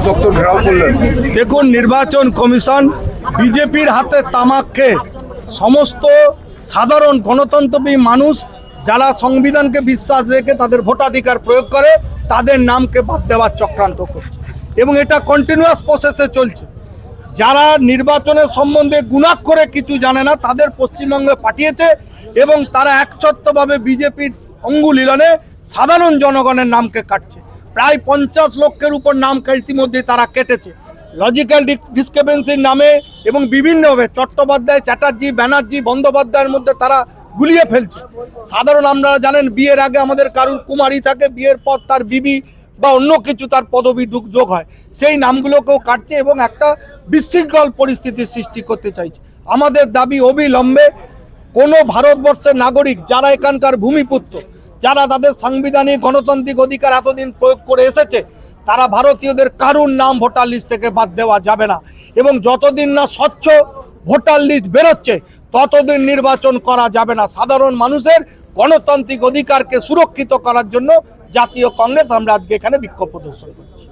দপ্তর ঘেরাও করলেন। দেখুন, নির্বাচন কমিশন বিজেপির হাতে তামাক খেয়ে সমস্ত সাধারণ গণতন্ত্রপ্রেমী মানুষ যারা সংবিধানকে বিশ্বাস রেখে তাদের ভোটাধিকার প্রয়োগ করে তাদের নামকে বাদ দেওয়ার চক্রান্ত করছে এবং এটা কন্টিনিউয়াস প্রসেসে চলছে। যারা নির্বাচনের সম্বন্ধে গুণাক্ষরে কিছু জানে না তাদের পশ্চিমবঙ্গে পাঠিয়েছে এবং তারা একচ্ছত্রভাবে বিজেপির অঙ্গুলিলনে সাধারণ জনগণের নামকে কাটছে। প্রায় 50 লক্ষের উপর নাম ইতিমধ্যে তারা কেটেছে লজিক্যাল ডিসক্রিপেন্সির নামে এবং বিভিন্নভাবে চট্টোপাধ্যায়, চ্যাটার্জি, ব্যানার্জি, বন্দ্যোপাধ্যায়ের মধ্যে তারা গুলিয়ে ফেলছে। সাধারণ আপনারা জানেন বিয়ের আগে আমাদের কারুর কুমারী থাকে, বিয়ের পর তার বিবি বা অন্য কিছু তার পদবি যোগ হয়, সেই নামগুলোকেও কাটছে এবং একটা বিশৃঙ্খল পরিস্থিতির সৃষ্টি করতে চাইছে। আমাদের দাবি অবিলম্বে কোনো ভারতবর্ষের নাগরিক যারা এখানকার ভূমিপুত্র, যারা তাদের সাংবিধানিক গণতান্ত্রিক অধিকার এতদিন প্রয়োগ করে এসেছে, তারা ভারতীয়দের কারুর নাম ভোটার লিস্ট থেকে বাদ দেওয়া যাবে না এবং যতদিন না স্বচ্ছ ভোটার লিস্ট বেরোচ্ছে ততদিন নির্বাচন করা যাবে না। সাধারণ মানুষের গণতান্ত্রিক অধিকারকে সুরক্ষিত করার জন্য জাতীয় কংগ্রেস আমরা আজকে এখানে বিক্ষোভ প্রদর্শন করছি।